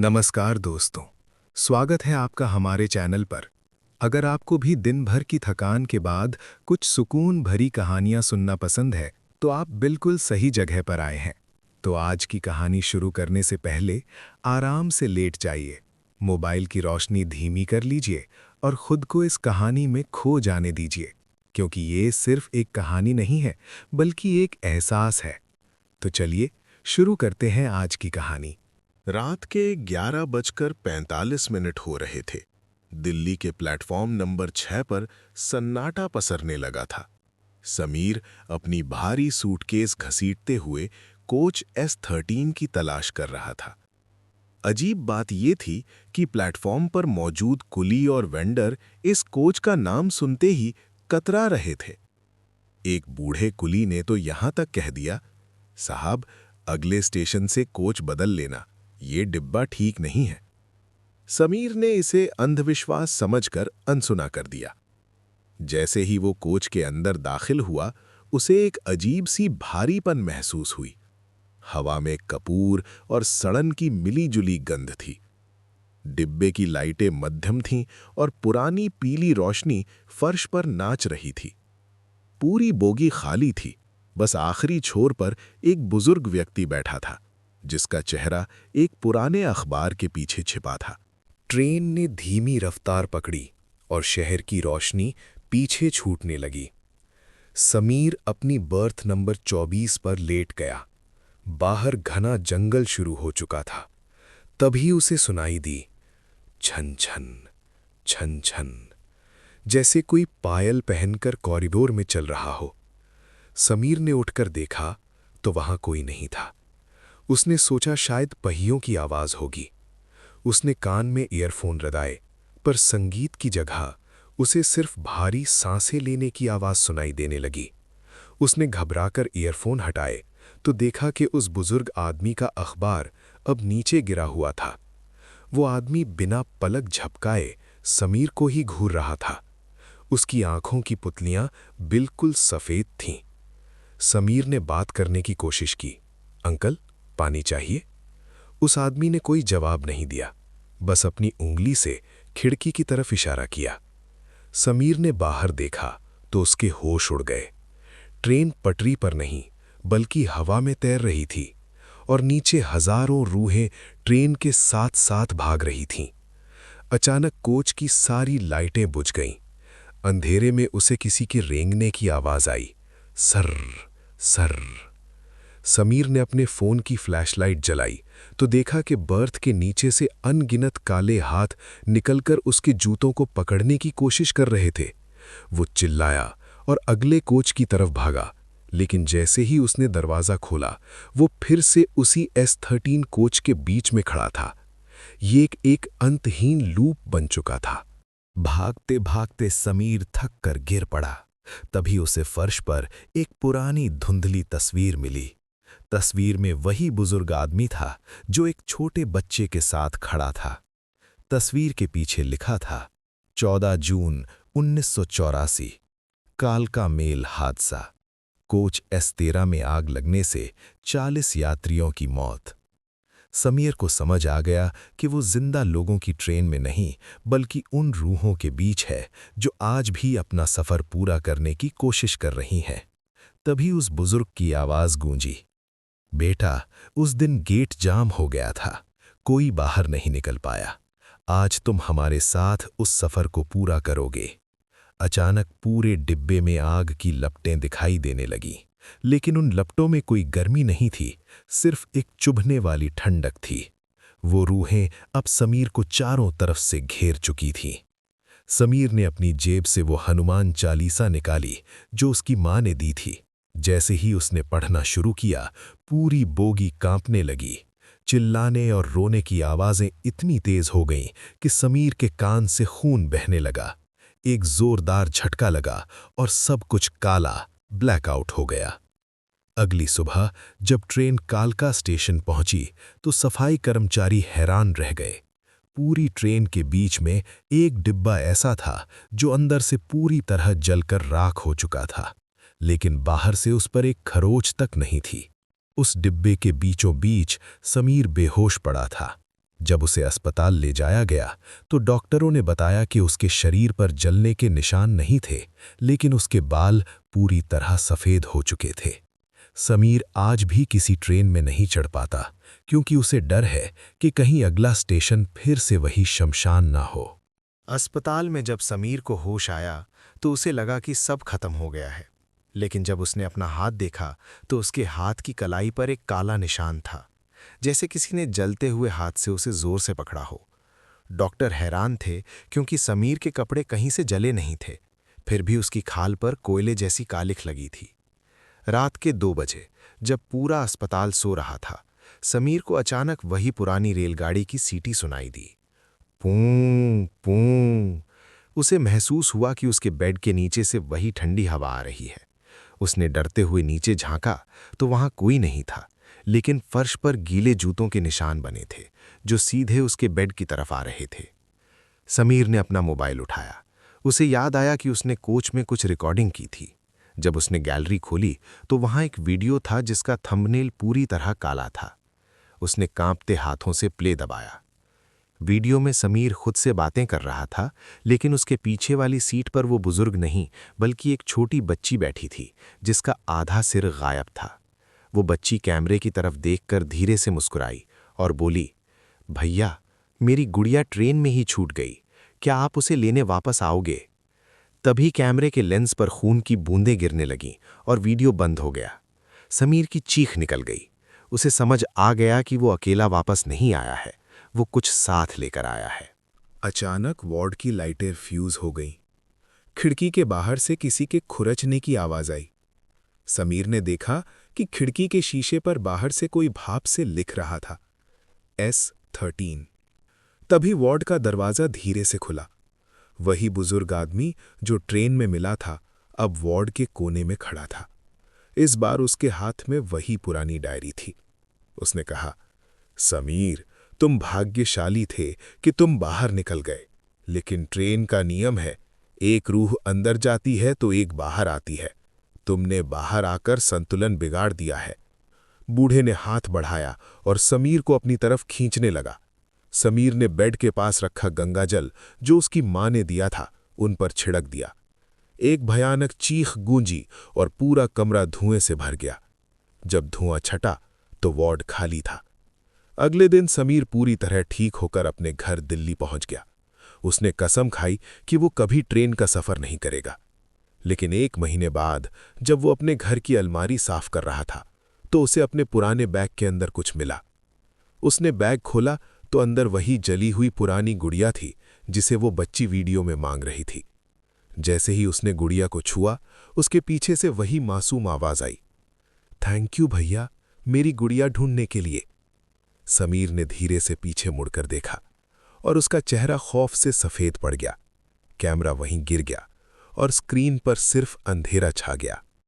नमस्कार दोस्तों, स्वागत है आपका हमारे चैनल पर। अगर आपको भी दिन भर की थकान के बाद कुछ सुकून भरी कहानियां सुनना पसंद है, तो आप बिल्कुल सही जगह पर आए हैं। तो आज की कहानी शुरू करने से पहले आराम से लेट जाइए, मोबाइल की रोशनी धीमी कर लीजिए और खुद को इस कहानी में खो जाने दीजिए, क्योंकि ये सिर्फ एक कहानी नहीं है, बल्कि एक एहसास है। तो चलिए शुरू करते हैं आज की कहानी। रात के 11:45 हो रहे थे। दिल्ली के प्लेटफॉर्म नंबर 6 पर सन्नाटा पसरने लगा था। समीर अपनी भारी सूटकेस घसीटते हुए कोच S13 की तलाश कर रहा था। अजीब बात यह थी कि प्लेटफॉर्म पर मौजूद कुली और वेंडर इस कोच का नाम सुनते ही कतरा रहे थे। एक बूढ़े कुली ने तो यहां तक कह दिया, साहब, अगले स्टेशन से कोच बदल लेना, ये डिब्बा ठीक नहीं है। समीर ने इसे अंधविश्वास समझकर अनसुना कर दिया। जैसे ही वो कोच के अंदर दाखिल हुआ, उसे एक अजीब सी भारीपन महसूस हुई। हवा में कपूर और सड़न की मिली-जुली गंध थी। डिब्बे की लाइटें मध्यम थीं और पुरानी पीली रोशनी फर्श पर नाच रही थी। पूरी बोगी खाली थी, बस आखिरी छोर पर एक बुजुर्ग व्यक्ति बैठा था, जिसका चेहरा एक पुराने अखबार के पीछे छिपा था। ट्रेन ने धीमी रफ्तार पकड़ी और शहर की रोशनी पीछे छूटने लगी। समीर अपनी बर्थ नंबर 24 पर लेट गया। बाहर घना जंगल शुरू हो चुका था। तभी उसे सुनाई दी, छन छन, छन छन, जैसे कोई पायल पहनकर कॉरिडोर में चल रहा हो। समीर ने उठकर देखा तो वहां कोई नहीं था। उसने सोचा शायद पहियों की आवाज होगी। उसने कान में ईयरफोन लगाए, पर संगीत की जगह उसे सिर्फ भारी सांसें लेने की आवाज सुनाई देने लगी। उसने घबराकर ईयरफोन हटाए तो देखा कि उस बुजुर्ग आदमी का अखबार अब नीचे गिरा हुआ था। वो आदमी बिना पलक झपकाए समीर को ही घूर रहा था। उसकी आंखों की पुतलियां बिल्कुल सफेद थीं। समीर ने बात करने की कोशिश की, अंकल, पानी चाहिए? उस आदमी ने कोई जवाब नहीं दिया, बस अपनी उंगली से खिड़की की तरफ इशारा किया। समीर ने बाहर देखा तो उसके होश उड़ गए। ट्रेन पटरी पर नहीं, बल्कि हवा में तैर रही थी और नीचे हजारों रूहें ट्रेन के साथ साथ भाग रही थीं। अचानक कोच की सारी लाइटें बुझ गईं। अंधेरे में उसे किसी के रेंगने की आवाज आई, सर सर। समीर ने अपने फोन की फ्लैशलाइट जलाई तो देखा कि बर्थ के नीचे से अनगिनत काले हाथ निकलकर उसके जूतों को पकड़ने की कोशिश कर रहे थे। वो चिल्लाया और अगले कोच की तरफ भागा, लेकिन जैसे ही उसने दरवाजा खोला, वो फिर से उसी S13 कोच के बीच में खड़ा था। ये एक अंतहीन लूप बन चुका था। भागते भागते समीर थक कर गिर पड़ा। तभी उसे फर्श पर एक पुरानी धुंधली तस्वीर मिली। तस्वीर में वही बुजुर्ग आदमी था जो एक छोटे बच्चे के साथ खड़ा था। तस्वीर के पीछे लिखा था, 14 जून 1984, कालका मेल हादसा, कोच S13 में आग लगने से 40 यात्रियों की मौत। समीर को समझ आ गया कि वो जिंदा लोगों की ट्रेन में नहीं, बल्कि उन रूहों के बीच है जो आज भी अपना सफर पूरा करने की कोशिश कर रही हैं। तभी उस बुजुर्ग की आवाज गूंजी, बेटा, उस दिन गेट जाम हो गया था, कोई बाहर नहीं निकल पाया। आज तुम हमारे साथ उस सफर को पूरा करोगे। अचानक पूरे डिब्बे में आग की लपटें दिखाई देने लगीं, लेकिन उन लपटों में कोई गर्मी नहीं थी, सिर्फ एक चुभने वाली ठंडक थी। वो रूहें अब समीर को चारों तरफ से घेर चुकी थीं। समीर ने अपनी जेब से वो हनुमान चालीसा निकाली जो उसकी माँ ने दी थी। जैसे ही उसने पढ़ना शुरू किया, पूरी बोगी कांपने लगी। चिल्लाने और रोने की आवाजें इतनी तेज हो गईं कि समीर के कान से खून बहने लगा। एक जोरदार झटका लगा और सब कुछ काला, ब्लैकआउट हो गया। अगली सुबह जब ट्रेन कालका स्टेशन पहुंची तो सफाई कर्मचारी हैरान रह गए। पूरी ट्रेन के बीच में एक डिब्बा ऐसा था जो अंदर से पूरी तरह जलकर राख हो चुका था, लेकिन बाहर से उस पर एक खरोच तक नहीं थी। उस डिब्बे के बीचों बीच समीर बेहोश पड़ा था। जब उसे अस्पताल ले जाया गया तो डॉक्टरों ने बताया कि उसके शरीर पर जलने के निशान नहीं थे, लेकिन उसके बाल पूरी तरह सफ़ेद हो चुके थे। समीर आज भी किसी ट्रेन में नहीं चढ़ पाता, क्योंकि उसे डर है कि कहीं अगला स्टेशन फिर से वही शमशान ना हो। अस्पताल में जब समीर को होश आया तो उसे लगा कि सब खत्म हो गया है, लेकिन जब उसने अपना हाथ देखा तो उसके हाथ की कलाई पर एक काला निशान था, जैसे किसी ने जलते हुए हाथ से उसे जोर से पकड़ा हो। डॉक्टर हैरान थे, क्योंकि समीर के कपड़े कहीं से जले नहीं थे, फिर भी उसकी खाल पर कोयले जैसी कालिख लगी थी। रात के 2 बजे जब पूरा अस्पताल सो रहा था, समीर को अचानक वही पुरानी रेलगाड़ी की सीटी सुनाई दी। पूं पूं। उसे महसूस हुआ कि उसके बेड के नीचे से वही ठंडी हवा आ रही है। उसने डरते हुए नीचे झांका तो वहां कोई नहीं था, लेकिन फर्श पर गीले जूतों के निशान बने थे, जो सीधे उसके बेड की तरफ आ रहे थे। समीर ने अपना मोबाइल उठाया। उसे याद आया कि उसने कोच में कुछ रिकॉर्डिंग की थी। जब उसने गैलरी खोली तो वहां एक वीडियो था जिसका थंबनेल पूरी तरह काला था। उसने कांपते हाथों से प्ले दबाया। वीडियो में समीर खुद से बातें कर रहा था, लेकिन उसके पीछे वाली सीट पर वो बुजुर्ग नहीं बल्कि एक छोटी बच्ची बैठी थी, जिसका आधा सिर गायब था। वो बच्ची कैमरे की तरफ देखकर धीरे से मुस्कुराई और बोली, भैया, मेरी गुड़िया ट्रेन में ही छूट गई, क्या आप उसे लेने वापस आओगे? तभी कैमरे के लेंस पर खून की बूंदें गिरने लगीं और वीडियो बंद हो गया। समीर की चीख निकल गई। उसे समझ आ गया कि वो अकेला वापस नहीं आया है, वो कुछ साथ लेकर आया है। अचानक वार्ड की लाइटें फ्यूज हो गईं। खिड़की के बाहर से किसी के खुरचने की आवाज आई। समीर ने देखा कि खिड़की के शीशे पर बाहर से कोई भाप से लिख रहा था, S13। तभी वार्ड का दरवाजा धीरे से खुला। वही बुजुर्ग आदमी जो ट्रेन में मिला था, अब वार्ड के कोने में खड़ा था। इस बार उसके हाथ में वही पुरानी डायरी थी। उसने कहा, समीर, तुम भाग्यशाली थे कि तुम बाहर निकल गए, लेकिन ट्रेन का नियम है, एक रूह अंदर जाती है तो एक बाहर आती है। तुमने बाहर आकर संतुलन बिगाड़ दिया है। बूढ़े ने हाथ बढ़ाया और समीर को अपनी तरफ खींचने लगा। समीर ने बेड के पास रखा गंगाजल, जो उसकी मां ने दिया था, उन पर छिड़क दिया। एक भयानक चीख गूंजी और पूरा कमरा धुएं से भर गया। जब धुआं छटा तो वार्ड खाली था। अगले दिन समीर पूरी तरह ठीक होकर अपने घर दिल्ली पहुंच गया। उसने कसम खाई कि वो कभी ट्रेन का सफर नहीं करेगा। लेकिन 1 महीने बाद जब वो अपने घर की अलमारी साफ कर रहा था, तो उसे अपने पुराने बैग के अंदर कुछ मिला। उसने बैग खोला तो अंदर वही जली हुई पुरानी गुड़िया थी, जिसे वो बच्ची वीडियो में मांग रही थी। जैसे ही उसने गुड़िया को छुआ, उसके पीछे से वही मासूम आवाज आई, थैंक यू भैया, मेरी गुड़िया ढूंढने के लिए। समीर ने धीरे से पीछे मुड़कर देखा और उसका चेहरा खौफ से सफेद पड़ गया। कैमरा वहीं गिर गया और स्क्रीन पर सिर्फ अंधेरा छा गया।